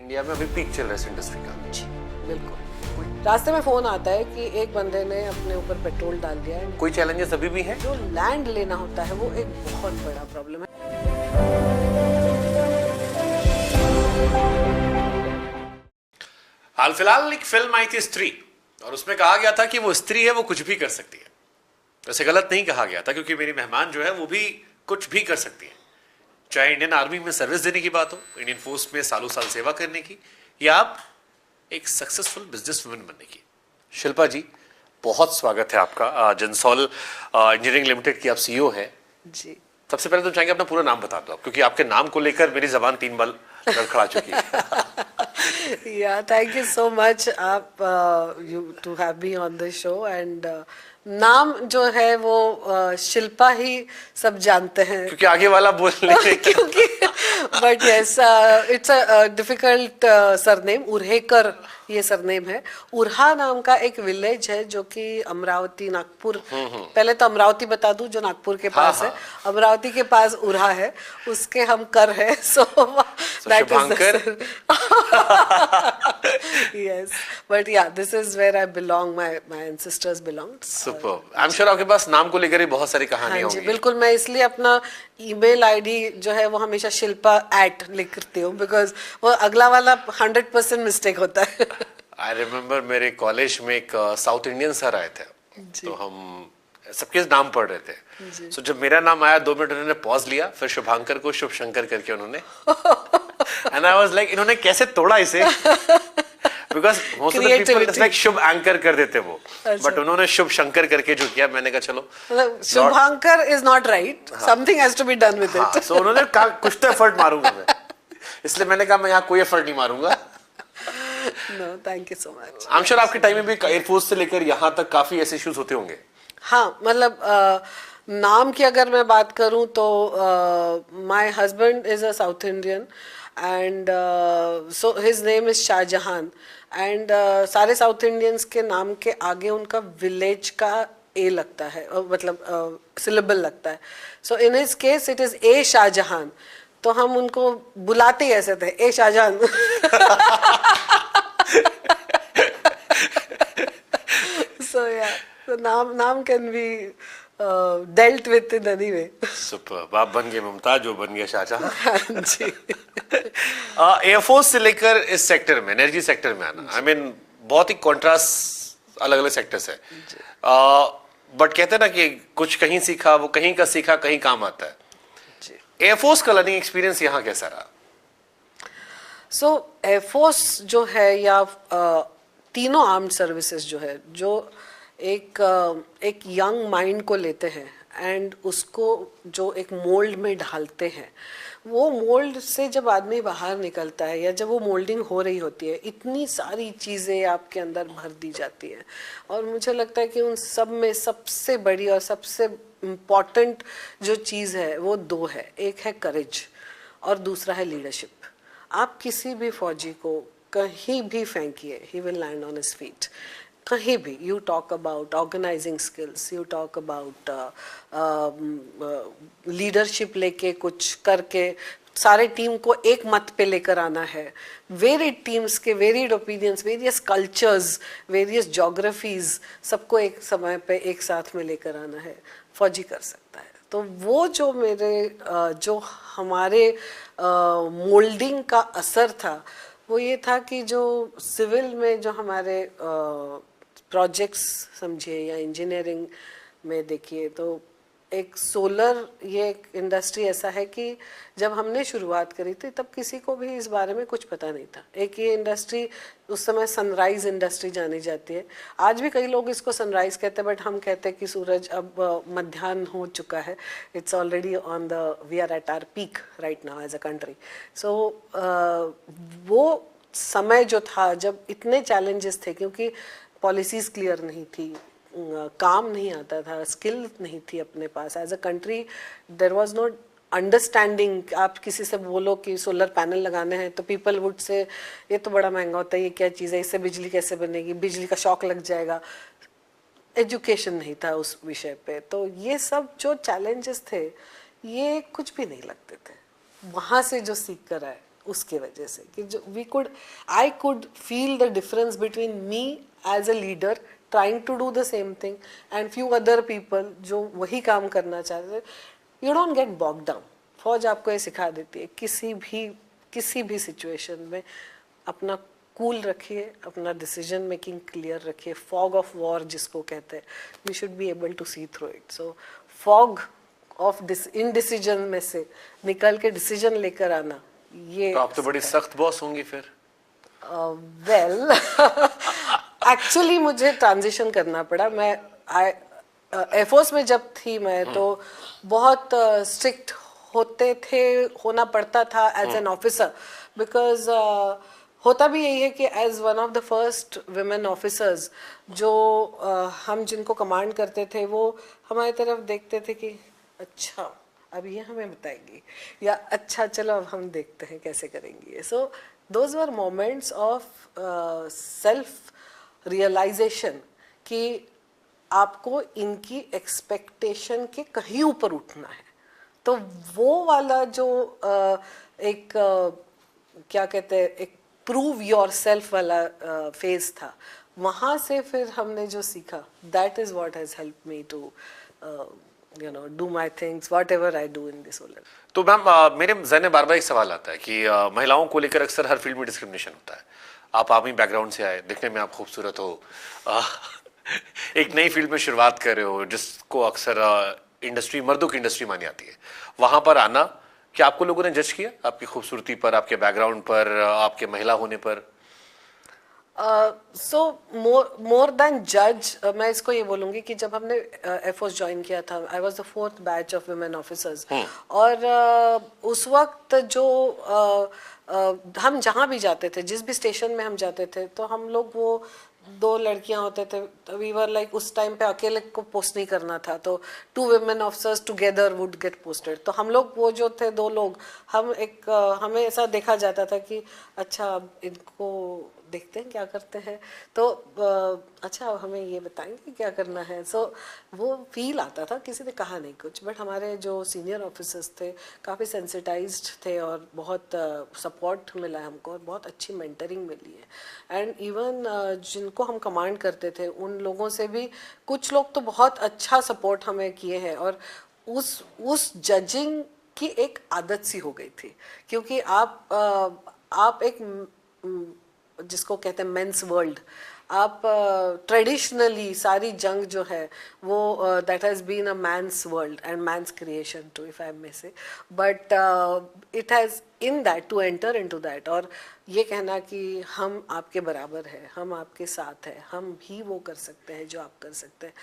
India में अभी peak चल रहा है इस इंडस्ट्री का। जी बिल्कुल। रास्ते में फोन आता है कि एक बंदे ने अपने ऊपर पेट्रोल डाल दिया है। कोई चैलेंजेस अभी भी हैं? जो लैंड लेना होता है वो एक बहुत बड़ा प्रॉब्लम है। हाल फिलहाल एक फिल्म आई थी स्त्री, और उसमें कहा गया था कि वो स्त्री है, वो कुछ भी कर सकती है। वैसे गलत नहीं कहा गया था, क्योंकि मेरी मेहमान जो है वो भी कुछ भी कर सकती है, चाहे इंडियन आर्मी में सर्विस देने की बात हो, इंडियन फोर्स में सालों साल सेवा करने की, या आप एक सक्सेसफुल बिजनेस वुमन बनने की। शिल्पा जी, बहुत स्वागत है आपका। जनसॉल इंजीनियरिंग लिमिटेड की आप सीईओ हैं जी। सबसे पहले तो चाहेंगे अपना पूरा नाम बता दो आप, क्योंकि आपके नाम को लेकर मेरी जबान 3 बार लड़खड़ा चुकी है। या थैंक यू सो मच आप you to have me on the show. And नाम जो है वो शिल्पा ही सब जानते हैं, क्योंकि आगे वाला बोलने क्योंकि but yes it's a difficult surname. Urhekar ये सरनेम है। उरहा नाम का एक विलेज है जो कि अमरावती नागपुर, पहले तो अमरावती बता दूं जो नागपुर के पास है। अमरावती के पास उरहा है, उसके हम कर है। So that is yes, but yeah, this is where I belong. My ancestors belonged. Super. I am sure आपके पास नाम को लेकर ही बहुत सारी कहानियां हाँ जी होंगी। बिल्कुल। मैं इसलिए अपना ईमेल आईडी जो है वो हमेशा शिल्पा @ लिखती हूँ, बिकॉज वो अगला वाला 100% मिस्टेक होता है। आई रिमेम्बर मेरे कॉलेज में एक साउथ इंडियन सर आए थे, तो हम सबके नाम पढ़ रहे थे। सो जब मेरा नाम आया 2 मिनट उन्होंने पॉज लिया, फिर शुभांकर को शुभ शंकर करके उन्होंने एंड आई वाज लाइक इन्होंने कैसे तोड़ा इसे, because most of the people it's like Shubh anchor कर देते वो, बट उन्होंने शुभ शंकर करके जो किया, मैंने कहा चलो Shubhankar is not right, something has to be done with it. So उन्होंने कहा कुछ तो एफर्ट मारूंगा मैं, इसलिए मैंने कहा मैं यहाँ कोई एफर्ट नहीं मारूंगा। No thank you so much. I am sure आपके टाइम में भी एयरफोर्स से लेकर यहाँ तक काफी ऐसे इश्यूज होते होंगे। हाँ मतलब नाम की अगर मैं बात करूं तो my husband is a south Indian and so his name is Shah Jahan and सारे साउथ इंडियंस के नाम के आगे उनका विलेज का ए लगता है, मतलब सिलेबल लगता है। So in his case it is a Shahjahan, तो हम उनको बुलाते ही ऐसे थे, a Shahjahan. So yeah, so नाम can be dealt with in any way. Super. आप बन गए मुमताज, वो बन गया शाहजहां। हाँ जी। एयरफोर्स से लेकर इस सेक्टर में, एनर्जी सेक्टर में आना, आई मीन बहुत ही कॉन्ट्रास्ट अलग अलग सेक्टर्स है, बट कहते हैं ना कि कुछ कहीं सीखा वो कहीं का सीखा कहीं काम आता है। एयरफोर्स का लर्निंग एक्सपीरियंस यहाँ कैसा रहा? सो एयरफोर्स जो है या तीनों आर्म्ड सर्विसेज जो है, जो एक यंग माइंड को लेते हैं एंड उसको जो एक मोल्ड में ढालते हैं, वो मोल्ड से जब आदमी बाहर निकलता है या जब वो मोल्डिंग हो रही होती है, इतनी सारी चीज़ें आपके अंदर भर दी जाती हैं। और मुझे लगता है कि उन सब में सबसे बड़ी और सबसे इम्पॉर्टेंट जो चीज़ है वो 2 है। एक है करेज और दूसरा है लीडरशिप। आप किसी भी फौजी को कहीं भी फेंकिए, he will land on his feet. कहीं भी you talk about organizing skills, you talk about leadership लेके कुछ करके सारे टीम को एक मत पे लेकर आना है। वेरिड टीम्स के varied opinions, various cultures, various geographies, सबको एक समय पे एक साथ में लेकर आना है, फौजी कर सकता है। तो वो जो जो हमारे मोल्डिंग का असर था वो ये था कि जो सिविल में जो हमारे प्रोजेक्ट्स समझिए या इंजीनियरिंग में देखिए, तो एक सोलर ये एक इंडस्ट्री ऐसा है कि जब हमने शुरुआत करी थी तब किसी को भी इस बारे में कुछ पता नहीं था। एक ये इंडस्ट्री उस समय सनराइज इंडस्ट्री जानी जाती है, आज भी कई लोग इसको सनराइज कहते हैं, बट हम कहते हैं कि सूरज अब मध्याह्न हो चुका है। It's already on the, we are at our peak right now as a country. So वो समय जो था जब इतने चैलेंजेस थे, क्योंकि पॉलिसीज क्लियर नहीं थी, काम नहीं आता था, स्किल नहीं थी अपने पास as a country, there was no understanding. आप किसी से बोलो कि सोलर पैनल लगाने हैं तो पीपल वुड से ये तो बड़ा महंगा होता है, ये क्या चीज़ है, इससे बिजली कैसे बनेगी, बिजली का शॉक लग जाएगा। एजुकेशन नहीं था उस विषय पे। तो ये सब जो चैलेंजेस थे ये कुछ भी नहीं लगते थे। वहाँ से जो सीख कर आए उसके वजह से कि जो I could feel the difference between me as a leader trying to do the same thing and few other people जो वही काम करना चाहते थे. You don't get bog down. फौज आपको ये सिखा देती है किसी भी सिचुएशन में अपना कूल रखिए, अपना डिसीजन मेकिंग क्लियर रखिए. फॉग ऑफ वॉर जिसको कहते हैं, you should be able to see through it. So fog of indecision में से निकल के डिसीजन लेकर आना, ये तो आप तो बड़ी सख्त बॉस होंगी फिर. वेल एक्चुअली मुझे ट्रांजिशन करना पड़ा. मैं एयरफोर्स में जब थी मैं तो बहुत स्ट्रिक्ट होना पड़ता था एज एन ऑफिसर, बिकॉज होता भी यही है कि as one of the first women officers जो हम जिनको कमांड करते थे वो हमारी तरफ देखते थे कि अच्छा अब ये हमें बताएंगी, या अच्छा चलो अब हम देखते हैं कैसे करेंगी. So those were moments of self realisation कि आपको इनकी एक्सपेक्टेशन के कहीं ऊपर उठना है. तो वो वाला जो क्या कहते हैं, एक प्रूव योर सेल्फ वाला फेज था, वहाँ से फिर हमने जो सीखा, that is what has help me to do my things whatever I do in this world. तो मैम मेरे जहन में बार बार एक सवाल आता है कि महिलाओं को लेकर अक्सर हर फील्ड में डिस्क्रिमिनेशन होता है. आप आर्मी बैकग्राउंड से आए, दिखने में आप खूबसूरत हो, एक नई फील्ड में शुरुआत कर रहे हो जिसको अक्सर इंडस्ट्री, मर्दों की इंडस्ट्री मानी जाती है, वहां पर आना, क्या आपको लोगों ने जज किया आपकी खूबसूरती पर, आपके बैकग्राउंड पर, आपके महिला होने पर? सो मोर देन जज, मैं इसको ये बोलूंगी कि जब हमने एयरफोर्स ज्वाइन किया था, I was the 4th batch of women officers, और उस वक्त जो हम जहाँ भी जाते थे, जिस भी स्टेशन में हम जाते थे, तो हम लोग वो 2 लड़कियां होते थे, वी वर लाइक उस टाइम पे अकेले को पोस्ट नहीं करना था, तो 2 women officers together would get posted. तो हम लोग वो जो थे 2 लोग, हमें ऐसा देखा जाता था कि अच्छा इनको देखते हैं क्या करते हैं, तो अच्छा हमें ये बताएंगे क्या करना है. सो वो फील आता था, किसी ने कहा नहीं कुछ, बट हमारे जो सीनियर ऑफिसर्स थे काफ़ी सेंसिटाइज्ड थे और बहुत सपोर्ट मिला है हमको और बहुत अच्छी मेंटरिंग मिली है. एंड इवन जिनको हम कमांड करते थे उन लोगों से भी कुछ लोग तो बहुत अच्छा सपोर्ट हमें किए हैं. और उस जजिंग की एक आदत सी हो गई थी, क्योंकि आप एक जिसको कहते हैं मेंस वर्ल्ड, आप ट्रेडिशनली सारी जंग जो है वो that has been a man's world and man's creation too, if I may say, but it has in that to enter into that, और ये कहना कि हम आपके बराबर है, हम आपके साथ हैं, हम भी वो कर सकते हैं जो आप कर सकते हैं.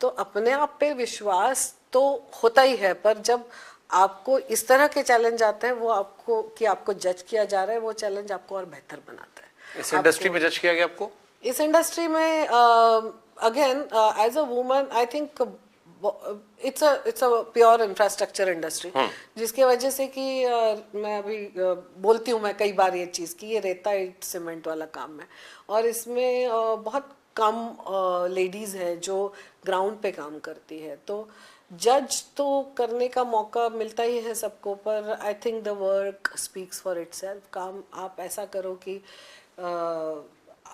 तो अपने आप पे विश्वास तो होता ही है, पर जब आपको इस तरह के चैलेंज आते हैं, वो आपको जज किया जा रहा है, वो चैलेंज आपको और बेहतर बनाता है. इस इंडस्ट्री में जज किया गया आपको? इस इंडस्ट्री में again as a woman I think it's a pure infrastructure industry, जिसकी वजह से कि मैं अभी बोलती हूँ मैं कई बार ये चीज़ कि ये रेता ईंट सीमेंट वाला काम है, और इसमें बहुत कम लेडीज़ है जो ग्राउंड पे काम करती है. तो जज तो करने का मौका मिलता ही है सबको, पर I think the work speaks for itself. काम आप ऐसा करो कि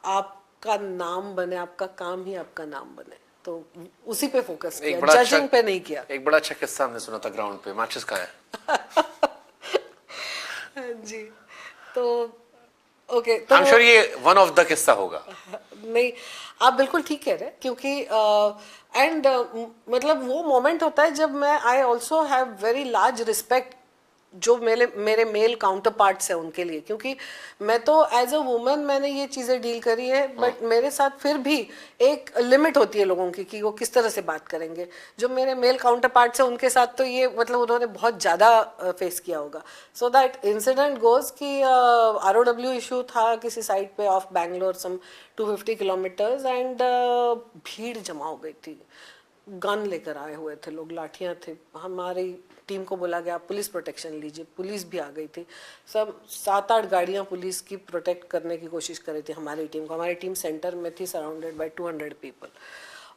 आपका नाम बने, आपका काम ही आपका नाम बने, तो उसी पे फोकस किया, जजिंग पे नहीं किया. एक बड़ा अच्छा किस्सा हमने सुना था ग्राउंड पे, माचिस का है. जी, तो ओके, तो I'm sure ये वन ऑफ द किस्सा होगा. नहीं, आप बिल्कुल ठीक कह रहे हैं, क्योंकि एंड मतलब वो मोमेंट होता है जब मैं I also have very large respect जो मेरे मेल काउंटर पार्ट्स है उनके लिए, क्योंकि मैं तो एज अ वुमन मैंने ये चीज़ें डील करी है, बट मेरे साथ फिर भी एक लिमिट होती है लोगों की कि वो किस तरह से बात करेंगे. जो मेरे मेल काउंटर पार्ट्स है उनके साथ तो ये मतलब उन्होंने बहुत ज़्यादा फेस किया होगा. सो दैट इंसिडेंट गोज कि ROW इशू था किसी साइड पे of Bangalore some 250 kilometres, and भीड़ जमा हो गई थी, गन लेकर आए हुए थे लोग, लाठियाँ थे. हमारी टीम को बोला गया पुलिस प्रोटेक्शन लीजिए, पुलिस भी आ गई थी, सब 7-8 गाड़ियाँ पुलिस की प्रोटेक्ट करने की कोशिश कर रही थी हमारी टीम को. हमारी टीम सेंटर में थी, सराउंडेड बाय 200 पीपल,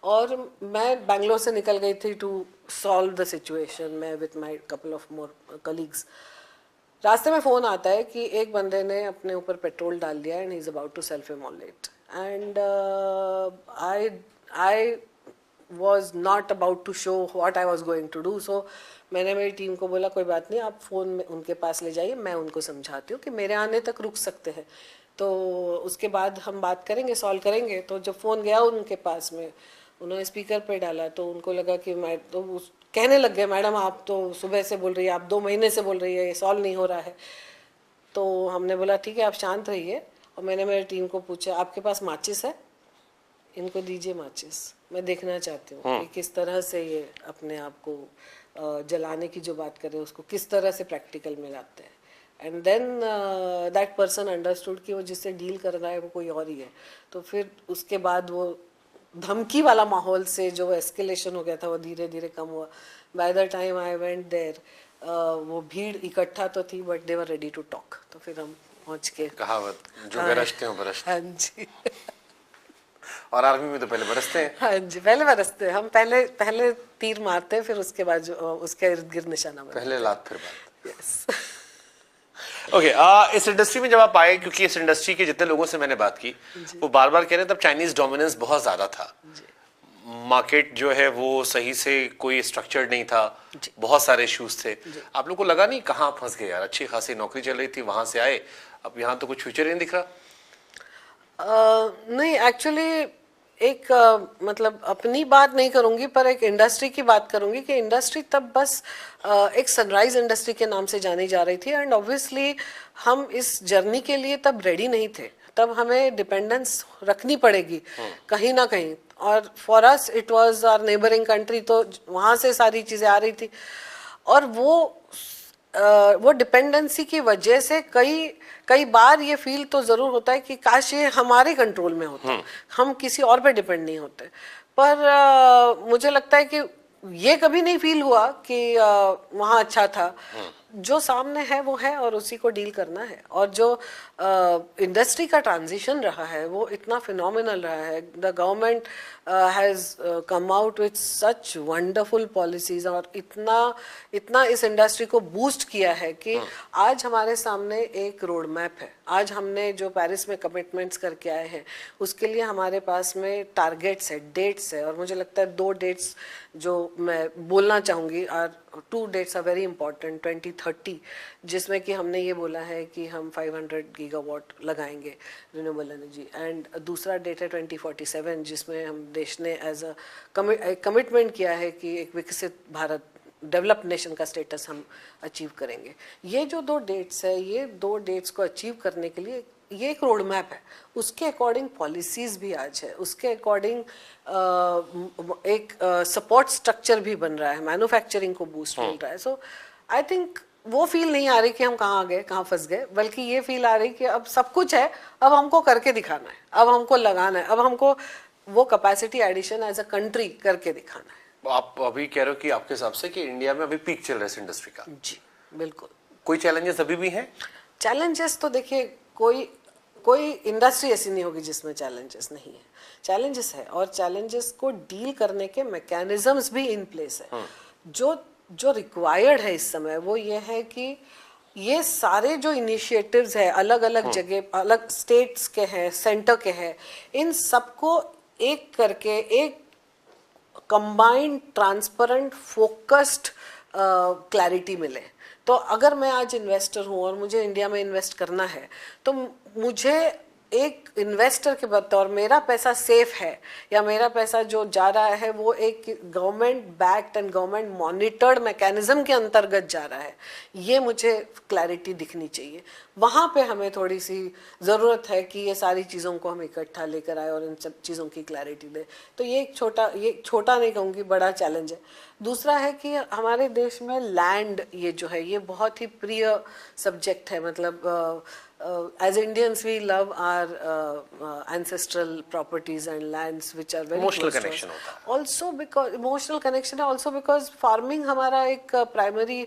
और मैं बैंगलोर से निकल गई थी टू सॉल्व द सिचुएशन, मैं with my couple of more colleagues. रास्ते में फ़ोन आता है कि एक बंदे ने अपने ऊपर पेट्रोल डाल दिया and he is about to self immolate and I was not about to show what I was going to do. So मैंने मेरी टीम को बोला कोई बात नहीं, आप फ़ोन में उनके पास ले जाइए, मैं उनको समझाती हूँ कि मेरे आने तक रुक सकते हैं, तो उसके बाद हम बात करेंगे, सॉल्व करेंगे। तो जब फ़ोन गया उनके पास में, उन्होंने स्पीकर पे डाला तो उनको लगा कि मैं तो कहने लग गए, मैडम आप तो सुबह से बोल रही है, आप 2 महीने से बोल रही है, ये सॉल्व नहीं हो रहा है। तो हमने बोला ठीक है आप शांत रहिए, और मैंने मेरी टीम को पूछा आपके पास माचिस है, इनको दीजिए माचिस, मैं देखना चाहती हूँ कि किस तरह से ये अपने आप को जलाने की जो बात कर रहे हैं उसको किस तरह से प्रैक्टिकल में लाते हैं। And then that person understood कि वो जिससे डील कर रहा है वो कोई और ही है। तो फिर उसके बाद वो धमकी वाला माहौल से जो एस्केलेशन हो गया था वो धीरे धीरे कम हुआ। By the time I went there वो भीड़ इकट्ठा तो थी but they were ready to talk. तो फिर हम पहुँच के, कहावत जो गरजते हो बरसते। हाँ जी और आर्मी में तो पहले बरसते हैं। हाँ जी, पहले बरसते हैं हम, पहले तीर मारते हैं, फिर उसके बाद जो उसके इर्द गिर्द निशाना बनाते हैं। पहले लात फिर बात। यस ओके, इस इंडस्ट्री में जब आप आए, क्योंकि इस इंडस्ट्री के जितने लोगों से मैंने बात की वो बार बार कह रहे हैं तब चाइनीज डोमिनेंस बहुत ज्यादा था, मार्केट जो है वो सही से कोई स्ट्रक्चर्ड नहीं था, बहुत सारे इश्यूज थे। आप लोग को लगा नहीं कहाँ फंस गए यार, अच्छी खासी नौकरी चल रही थी, वहां से आए, अब यहाँ तो कुछ फ्यूचर नहीं दिख रहा? नहीं एक्चुअली एक मतलब अपनी बात नहीं करूंगी पर एक इंडस्ट्री की बात करूंगी कि इंडस्ट्री तब बस एक सनराइज इंडस्ट्री के नाम से जानी जा रही थी एंड ऑब्वियसली हम इस जर्नी के लिए तब रेडी नहीं थे। तब हमें डिपेंडेंस रखनी पड़ेगी कहीं ना कहीं, और for us it was our neighbouring country, तो वहाँ से सारी चीज़ें आ रही थी और वो डिपेंडेंसी की वजह से कई बार ये फील तो ज़रूर होता है कि काश ये हमारे कंट्रोल में होता, हम किसी और पे डिपेंड नहीं होते। पर मुझे लगता है कि ये कभी नहीं फील हुआ कि वहाँ अच्छा था। जो सामने है वो है और उसी को डील करना है। और जो इंडस्ट्री का ट्रांजिशन रहा है वो इतना फिनोमिनल रहा है। The government has come out with such wonderful policies और इतना इस इंडस्ट्री को बूस्ट किया है कि आज हमारे सामने एक रोड मैप है। आज हमने जो पेरिस में कमिटमेंट्स करके आए हैं उसके लिए हमारे पास में टारगेट्स है, डेट्स है, और मुझे लगता है 2 डेट्स जो मैं बोलना चाहूँगी, 2 डेट्स आर वेरी इंपॉर्टेंट। 2030 जिसमें कि हमने ये बोला है कि हम 500 गीगावाट लगाएंगे रिन्यूएबल एनर्जी, एंड दूसरा डेट है 2047 जिसमें हम देश ने एज अ कमिटमेंट किया है कि एक विकसित भारत, डेवलप्ड नेशन का स्टेटस हम अचीव करेंगे। ये जो 2 डेट्स है, ये 2 डेट्स को अचीव करने के लिए ये एक रोड मैप है, उसके अकॉर्डिंग पॉलिसीज भी आज है, उसके अकॉर्डिंग एक सपोर्ट स्ट्रक्चर भी बन रहा है, मैन्युफैक्चरिंग को बूस्ट मिल रहा है। सो आई थिंक वो फील नहीं आ रही कि हम कहाँ आ गए, कहाँ फंस गए, बल्कि ये फील आ रही कि अब सब कुछ है, अब हमको करके दिखाना है, अब हमको लगाना है, अब हमको वो capacity addition as a country करके दिखाना है। आप अभी कह रहे हो कि आपके हिसाब से कि इंडिया में अभी पीक चल रहा है इस इंडस्ट्री का? जी बिल्कुल। कोई चैलेंजेस अभी भी हैं? चैलेंजेस तो देखिए कोई इंडस्ट्री ऐसी नहीं होगी जिसमें चैलेंजेस नहीं है, चैलेंजेस है, और चैलेंजेस को डील करने के मैकेनिज्म्स भी इन प्लेस है। जो रिक्वायर्ड है इस समय वो ये है कि ये सारे जो इनिशिएटिव्स है अलग अलग जगह, अलग स्टेट्स के हैं, सेंटर के हैं, इन सबको एक करके एक कंबाइंड, ट्रांसपेरेंट, फोकस्ड क्लैरिटी मिले। तो अगर मैं आज इन्वेस्टर हूँ और मुझे इंडिया में इन्वेस्ट करना है तो मुझे एक इन्वेस्टर के बतौर मेरा पैसा सेफ है या मेरा पैसा जो जा रहा है वो एक government backed and government monitored mechanism के अंतर्गत जा रहा है, ये मुझे क्लैरिटी दिखनी चाहिए। वहाँ पे हमें थोड़ी सी ज़रूरत है कि ये सारी चीज़ों को हम इकट्ठा लेकर आए और इन सब चीज़ों की क्लैरिटी दें। तो ये छोटा नहीं कहूँगी, बड़ा चैलेंज है। दूसरा है कि हमारे देश में लैंड ये जो है ये बहुत ही प्रिय सब्जेक्ट है। मतलब as Indians we love our ancestral properties and lands which are very emotional close connection to us. होता है। Also because emotional connection है, also because farming हमारा एक primary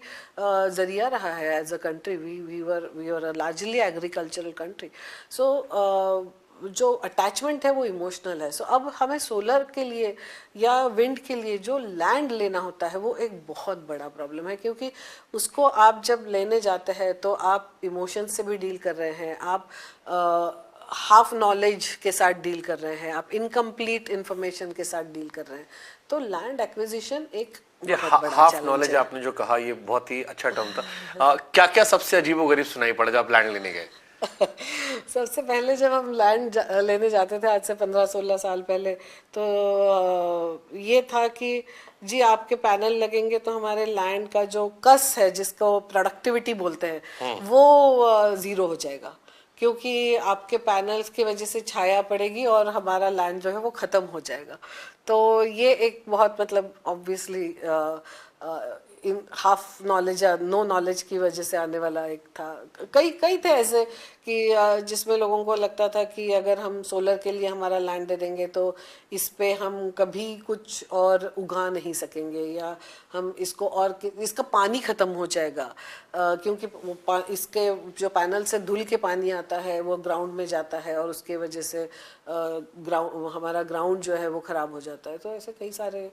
जरिया रहा है as a country. We were a largely agricultural country. So जो attachment है वो इमोशनल है. सो अब हमें सोलर के लिए या विंड के लिए जो लैंड लेना होता है वो एक बहुत बड़ा प्रॉब्लम है, क्योंकि उसको आप जब लेने जाते हैं तो आप इमोशन से भी डील कर रहे हैं, आप हाफ नॉलेज के साथ डील कर रहे हैं, आप इनकम्प्लीट इंफॉर्मेशन के साथ डील कर रहे हैं. तो लैंड एक्विजिशन एक बहुत बड़ा हाफ चैलेंज नॉलेज है. आपने जो कहा ये बहुत ही अच्छा टर्म था. क्या क्या सबसे अजीबोगरीब सुनाई पड़ा जब आप लैंड लेने गए? सबसे पहले जब हम लैंड लेने जाते थे आज से 15-16 साल पहले, तो ये था कि जी आपके पैनल लगेंगे तो हमारे लैंड का जो कस है जिसको प्रोडक्टिविटी बोलते हैं वो ज़ीरो हो जाएगा, क्योंकि आपके पैनल्स की वजह से छाया पड़ेगी और हमारा लैंड जो है वो ख़त्म हो जाएगा. तो ये एक बहुत मतलब ऑब्वियसली इन हाफ नॉलेज या नो नॉलेज की वजह से आने वाला एक था. कई कई थे ऐसे कि जिसमें लोगों को लगता था कि अगर हम सोलर के लिए हमारा लैंड दे देंगे तो इस पे हम कभी कुछ और उगा नहीं सकेंगे, या हम इसको और इसका पानी ख़त्म हो जाएगा, क्योंकि वो इसके जो पैनल से धुल के पानी आता है वो ग्राउंड में जाता है और उसके वजह से हमारा ग्राउंड जो है वो ख़राब हो जाता है. तो ऐसे कई सारे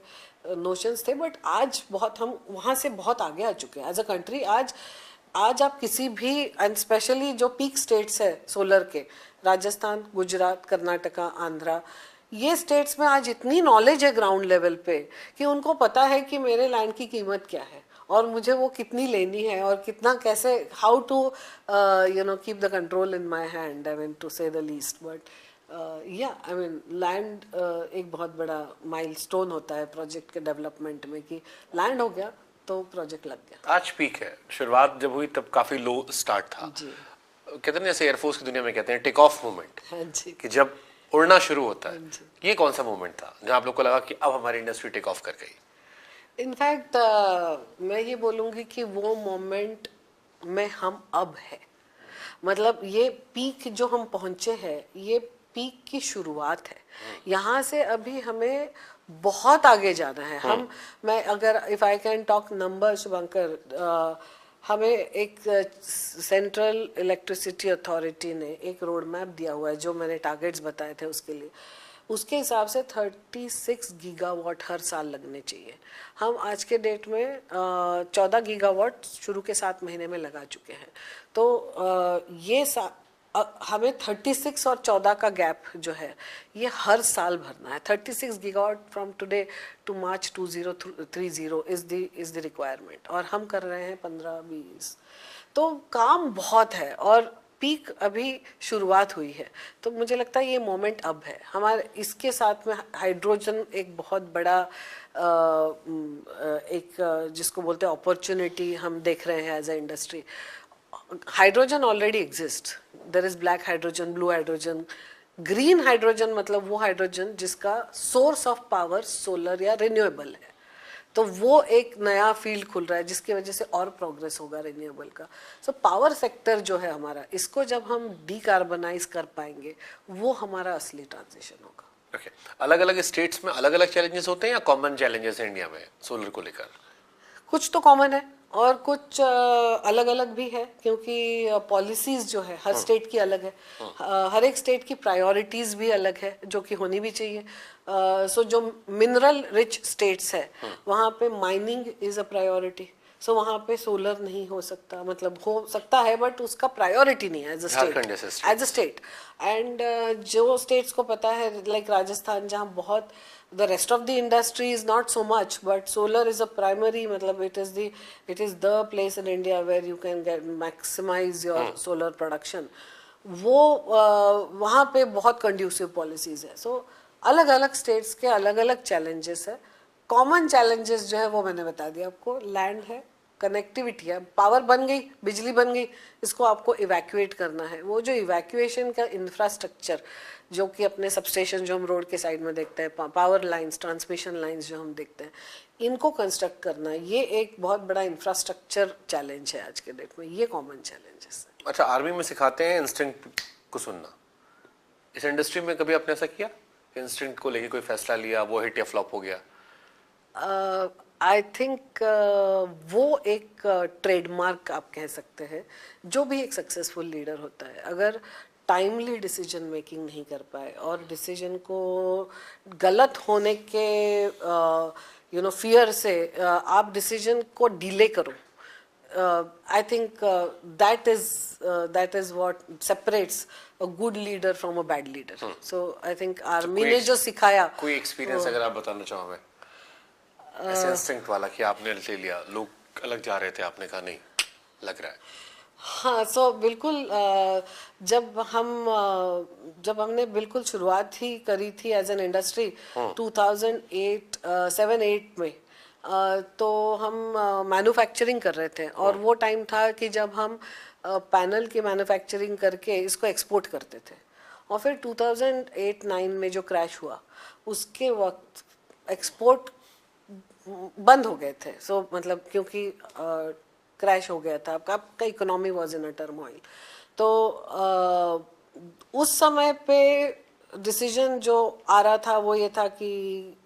नोशंस थे. बट आज बहुत हम वहाँ से बहुत आगे आ चुके हैं एज अ कंट्री. आज आप किसी भी, एंड स्पेशली जो पीक स्टेट्स है सोलर के, राजस्थान, गुजरात, कर्नाटका, आंध्रा, ये स्टेट्स में आज इतनी नॉलेज है ग्राउंड लेवल पे कि उनको पता है कि मेरे लैंड की कीमत क्या है और मुझे वो कितनी लेनी है और कितना कैसे, how to keep the control in my hand, I mean to say the least. But yeah I mean land एक बहुत बड़ा माइलस्टोन होता है प्रोजेक्ट के डेवलपमेंट में, कि लैंड हो गया तो प्रोजेक्ट लग गया. आज पीक है. शुरुआत जब हुई तब काफी लो स्टार्ट था. जी. कहते हैं जैसे एयरफोर्स की दुनिया में कहते हैं टेक ऑफ मोमेंट, हाँ जी. कि जब उड़ना शुरू होता है. जी. ये कौन सा मोमेंट था जहां आप लोग को लगा कि अब हमारी इंडस्ट्री टेक ऑफ कर गई? इनफैक्ट मैं ये बोलूँगी कि वो मोमेंट में हम अब है. मतलब ये पीक जो हम पहुँचे हैं ये पीक की शुरुआत है. यहाँ से अभी हमें बहुत आगे जाना है. मैं अगर if I can talk number, Shubhankar, हमें एक सेंट्रल इलेक्ट्रिसिटी अथॉरिटी ने एक रोड मैप दिया हुआ है जो मैंने टारगेट्स बताए थे उसके लिए. उसके हिसाब से 36 गीगावाट हर साल लगने चाहिए. हम आज के डेट में 14 गीगावाट शुरू के 7 महीने में लगा चुके हैं. तो ये हमें 36 और 14 का गैप जो है ये हर साल भरना है. 36 gigawatt from today to March 2030 is the requirement, और हम कर रहे हैं 15-20. तो काम बहुत है और पीक अभी शुरुआत हुई है. तो मुझे लगता है ये मोमेंट अब है हमारे. इसके साथ में हाइड्रोजन एक बहुत बड़ा एक जिसको बोलते हैं अपॉर्चुनिटी हम देख रहे हैं as a industry. Hydrogen already exist. There is black hydrogen, blue hydrogen, green hydrogen, मतलब वो हाइड्रोजन जिसका सोर्स ऑफ पावर सोलर या रिन्यूएबल है. तो वो एक नया फील्ड खुल रहा है जिसकी वजह से और प्रोग्रेस होगा रिन्यूएबल का. सो पावर सेक्टर जो है हमारा, इसको जब हम डीकार्बनाइज कर पाएंगे वो हमारा असली ट्रांजिशन होगा. ओके. अलग अलग स्टेट्स में अलग अलग चैलेंजेस होते हैं या कॉमन चैलेंजेस हैं इंडिया में सोलर को लेकर? कुछ तो कॉमन है और कुछ अलग अलग भी है, क्योंकि पॉलिसीज जो है हर स्टेट की अलग है. हर एक स्टेट की प्रायोरिटीज भी अलग है जो कि होनी भी चाहिए. सो जो मिनरल रिच स्टेट्स है वहाँ पे माइनिंग इज अ प्रायोरिटी. सो वहाँ पे सोलर नहीं हो सकता, मतलब हो सकता है बट उसका प्रायोरिटी नहीं है एज अ स्टेट. एंड जो स्टेट्स को पता है लाइक राजस्थान, जहाँ बहुत the rest of the industry is not so much, but solar is a primary, मतलब it is the place in India where you can maximize your solar production. वो वहाँ पे बहुत conducive policies है. So अलग अलग states के अलग अलग challenges है. Common challenges जो है वो मैंने बता दिया आपको. लैंड है, कनेक्टिविटी है, पावर बन गई, बिजली बन गई, इसको आपको इवैक्यूएट करना है. वो जो इवैक्यूएशन का इंफ्रास्ट्रक्चर जो कि अपने सबस्टेशन जो हम रोड के साइड में देखते हैं, पावर लाइंस, ट्रांसमिशन लाइंस जो हम देखते हैं, इनको कंस्ट्रक्ट करना, ये एक बहुत बड़ा इंफ्रास्ट्रक्चर चैलेंज है आज के डेट में. ये कॉमन चैलेंजेस है. अच्छा, आर्मी में सिखाते हैं इंस्टिंक्ट को सुनना. इस इंडस्ट्री में कभी आपने ऐसा किया, इंस्टिंक्ट को लेके कोई फैसला लिया, वो हिट या फ्लॉप हो गया? आई थिंक वो एक ट्रेडमार्क आप कह सकते हैं जो भी एक सक्सेसफुल लीडर होता है. अगर टाइमली डिसीजन मेकिंग नहीं कर पाए और डिसीजन को गलत होने के फियर से आप डिसीजन को डिले करो. I think that is what separates a good leader from a bad leader. So I think army ने जो सिखाया. कोई एक्सपीरियंस अगर आप बताना चाहो मैं, ऐसे इंस्टिंक्ट वाला कि आपने ले लिया, लोग अलग जा रहे थे, आपने कहा नहीं लग रहा है. हाँ, सो बिल्कुल जब हमने बिल्कुल शुरुआत ही करी थी एज एन इंडस्ट्री 2008 7-8 में, तो हम मैन्युफैक्चरिंग कर रहे थे और वो टाइम था कि जब हम पैनल की मैन्युफैक्चरिंग करके इसको एक्सपोर्ट करते थे. और फिर 2008-9 में जो क्रैश हुआ उसके वक्त एक्सपोर्ट बंद हो गए थे. सो मतलब क्योंकि क्रैश हो गया था, आपका economy was in a turmoil. तो उस समय पे डिसीजन जो आ रहा था वो ये था कि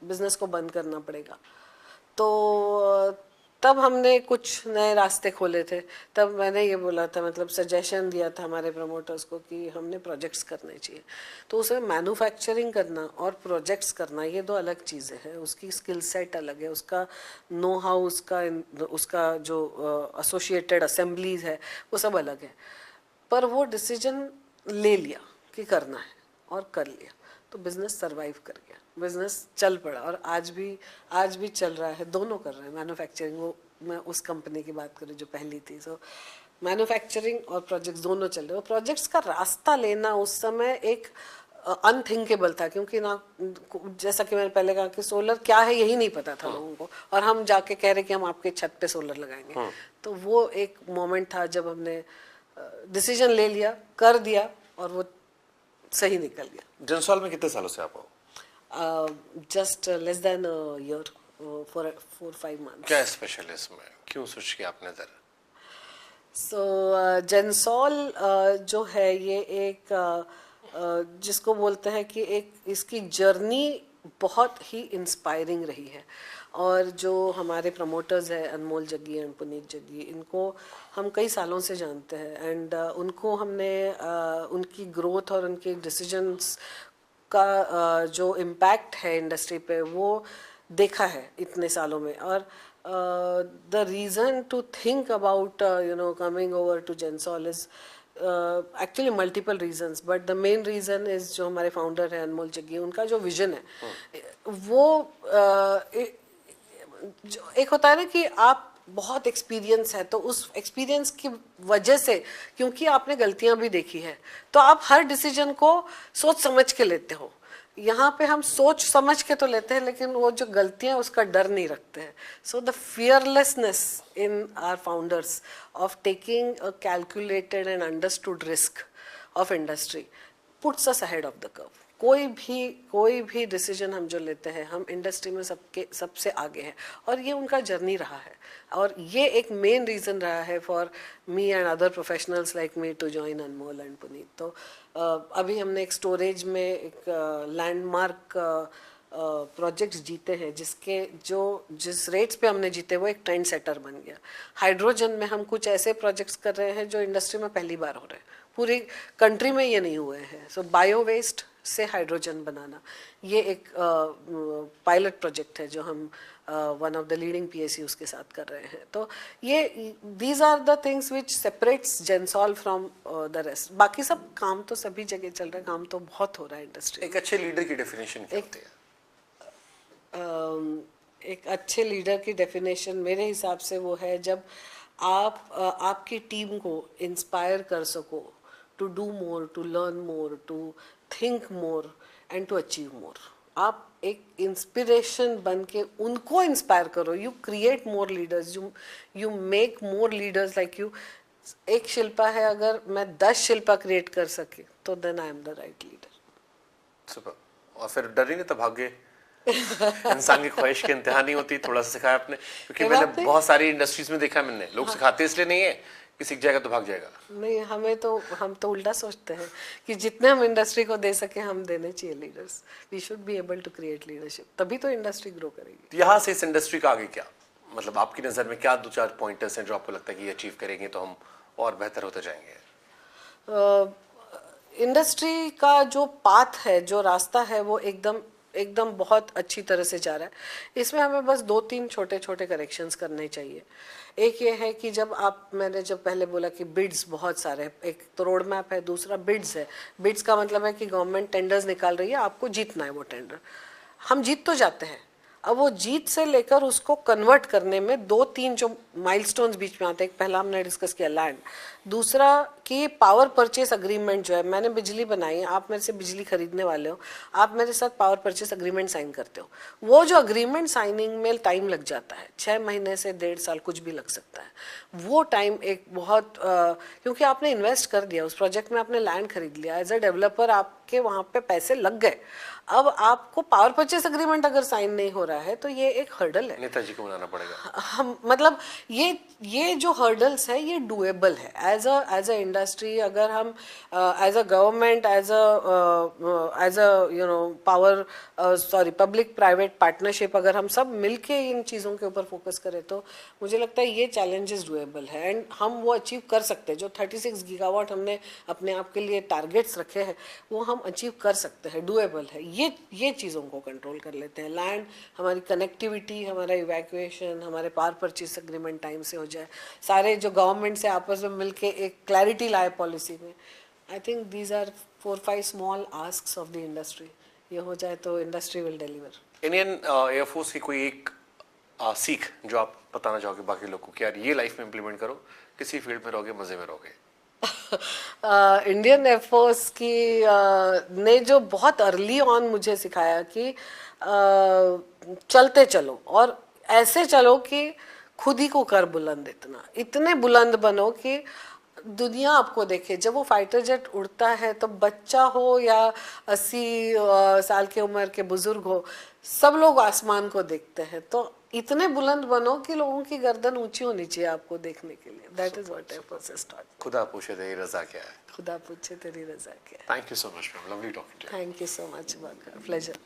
बिजनेस को बंद करना पड़ेगा. तो तब हमने कुछ नए रास्ते खोले थे. तब मैंने ये बोला था, मतलब सजेशन दिया था हमारे प्रमोटर्स को कि हमने प्रोजेक्ट्स करने चाहिए. तो उसमें मैन्युफैक्चरिंग करना और प्रोजेक्ट्स करना ये दो अलग चीज़ें हैं. उसकी स्किल सेट अलग है, उसका नो हाउ, उसका जो एसोसिएटेड असेंबलीज है वो सब अलग है. पर वो डिसीजन ले लिया कि करना है और कर लिया, तो बिजनेस सरवाइव कर गया, बिजनेस चल पड़ा और आज भी चल रहा है. दोनों कर रहे हैं मैन्युफैक्चरिंग. वो मैं उस कंपनी की बात करूँ जो पहली थी. सो मैन्युफैक्चरिंग और प्रोजेक्ट्स दोनों चल रहे हैं. प्रोजेक्ट्स का रास्ता लेना उस समय एक अनथिंकेबल था, क्योंकि ना, जैसा कि मैंने पहले कहा कि सोलर क्या है यही नहीं पता था लोगों को, और हम जाके कह रहे कि हम आपके छत पे सोलर लगाएंगे. तो वो एक मोमेंट था जब हमने डिसीजन ले लिया, कर दिया और वो सही निकल गया. जनसॉल में कितने सालों से आप हो? Just less than a year, for 4-5 months. क्या स्पेशल है इसमें, क्यों स्विच किया आपने इधर? So जेंसॉल जो है ये एक जिसको बोलते हैं कि एक इसकी जर्नी बहुत ही इंस्पायरिंग रही है. और जो हमारे प्रमोटर्स हैं अनमोल जग्गी एंड पुनीत जग्गी, इनको हम कई सालों से जानते हैं. एंड उनको हमने उनकी ग्रोथ और उनके डिसीजंस का जो इम्पैक्ट है इंडस्ट्री पे वो देखा है इतने सालों में. और the reason to think about coming over to Gensol is actually multiple reasons, but the main reason is जो हमारे फाउंडर है अनमोल जग्गी, उनका जो विजन है वो जो एक होता है ना कि आप बहुत एक्सपीरियंस है, तो उस एक्सपीरियंस की वजह से, क्योंकि आपने गलतियां भी देखी है, तो आप हर डिसीजन को सोच समझ के लेते हो. यहाँ पे हम सोच समझ के तो लेते हैं, लेकिन वो जो गलतियां उसका डर नहीं रखते हैं. So the fearlessness in our founders of taking a calculated and understood risk of industry puts us ahead of the curve. कोई भी डिसीजन हम जो लेते हैं, हम इंडस्ट्री में सबसे आगे हैं, और ये उनका जर्नी रहा है. और ये एक मेन रीज़न रहा है for me and other professionals like me to join Anmol and Puneet. तो अभी हमने एक स्टोरेज में एक लैंडमार्क प्रोजेक्ट्स जीते हैं, जिस रेट्स पे हमने जीते वो एक ट्रेंड सेटर बन गया. हाइड्रोजन में हम कुछ ऐसे प्रोजेक्ट्स कर रहे हैं जो इंडस्ट्री में पहली बार हो रहे हैं, पूरी कंट्री में ये नहीं हुए हैं. सो बायो वेस्ट से हाइड्रोजन बनाना, ये एक पायलट प्रोजेक्ट है जो हम one of the leading PSUs के साथ कर रहे हैं. तो ये these are the things which separates Gensol from the rest. बाकी सब काम तो सभी जगह चल रहा है, काम तो बहुत हो रहा है इंडस्ट्री. एक अच्छे लीडर की डेफिनेशन क्या होती है? एक अच्छे लीडर की डेफिनेशन मेरे हिसाब से वो है जब आप आपकी टीम को इंस्पायर कर सको to do more, to learn more, to think more and to achieve more. आप एक इंस्पिरेशन बन के उनको इंस्पायर करो. You create more leaders, you make more leaders like you. एक शिल्पा है, अगर मैं 10 शिल्पा क्रिएट कर सके तो then I am the right leader. Super. और फिर डर नहीं था भाग्य इंसान की ख्वाहिश की इंतहा नहीं होती. थोड़ा सा सिखाया आपने, क्योंकि मैंने बहुत सारी इंडस्ट्रीज में देखा, मैंने लोग सिखाते इसलिए नहीं है कि सीख जाएगा तो भाग जाएगा. नहीं, हम तो उल्टा सोचते हैं कि जितने हम इंडस्ट्री को दे सके हम देने चाहिए leaders. We should be able to create leadership, तभी तो इंडस्ट्री ग्रो करेगी. यहाँ से इस इंडस्ट्री का आगे क्या, मतलब आपकी नज़र में क्या 2-4 पॉइंटर्स हैं जो आपको लगता है कि ये अचीव करेंगे तो हम और बेहतर होते जाएंगे? इंडस्ट्री का जो पाथ है, जो रास्ता है, वो एकदम एकदम बहुत अच्छी तरह से जा रहा है। इसमें हमें बस 2-3 छोटे छोटे करेक्शंस करने चाहिए। एक ये है कि मैंने जब पहले बोला कि बिड्स बहुत सारे हैं, एक तो रोड मैप है, दूसरा बिड्स है। बिड्स का मतलब है कि गवर्नमेंट टेंडर्स निकाल रही है, आपको जीतना है वो टेंडर। हम जीत तो जाते हैं, अब वो जीत से लेकर उसको कन्वर्ट करने में 2-3 जो माइलस्टोन्स बीच में आते हैं। एक पहला हमने डिस्कस किया लैंड, दूसरा कि पावर परचेस अग्रीमेंट जो है, मैंने बिजली बनाई है, आप मेरे से बिजली खरीदने वाले हो, आप मेरे साथ पावर परचेस अग्रीमेंट साइन करते हो। वो जो अग्रीमेंट साइनिंग में टाइम लग जाता है, 6 महीने से 1.5 साल कुछ भी लग सकता है। वो टाइम एक बहुत क्योंकि आपने इन्वेस्ट कर दिया उस प्रोजेक्ट में, आपने लैंड खरीद लिया, एज अ डेवलपर आपके वहाँ पे पैसे लग गए। अब आपको पावर परचेस अग्रीमेंट अगर साइन नहीं हो रहा है तो ये एक हर्डल है, नेताजी को बनाना पड़ेगा। हम मतलब ये जो हर्डल्स है ये डूएबल है एज अ इंडस्ट्री। अगर हम as a government, as a you know power public private partnership, अगर हम सब मिलके इन चीज़ों के ऊपर फोकस करें तो मुझे लगता है ये चैलेंजेस डूएबल है एंड हम वो अचीव कर सकते हैं। जो 36 गीगावाट हमने अपने आप के लिए टारगेट्स रखे हैं वो हम अचीव कर सकते हैं, डूएबल है। ये चीज़ों को कंट्रोल कर लेते हैं। लैंड, हमारी कनेक्टिविटी, हमारा इवैक्यूएशन, हमारे पावर परचेस अग्रीमेंट टाइम से हो जाए, सारे जो गवर्नमेंट से आपस में मिलके एक क्लैरिटी लाए पॉलिसी में। I think these are 4-5 small asks of the industry. ये हो जाए तो industry will deliver. Indian air force की कोई एक सीख जो आप बताना चाहोगे बाकी लोगों को कि यार ये लाइफ में इम्प्लीमेंट करो, किसी फील्ड में रहोगे मजे में रहोगे? इंडियन एयरफोर्स की ने जो बहुत अर्ली ऑन मुझे सिखाया कि चलते चलो और ऐसे चलो कि खुद ही को कर बुलंद, इतने बुलंद बनो कि दुनिया आपको देखे। जब वो फाइटर जेट उड़ता है तो बच्चा हो या 80 साल की उम्र के बुजुर्ग हो, सब लोग आसमान को देखते हैं। तो इतने बुलंद बनो कि लोगों की गर्दन ऊंची होनी चाहिए आपको देखने के लिए। That is what air force has taught. खुदा पूछे तेरी रजा क्या है। खुदा पूछे तेरी रजा क्या है। Thank you so much ma'am, lovely talking to you. Thank you so much, pleasure.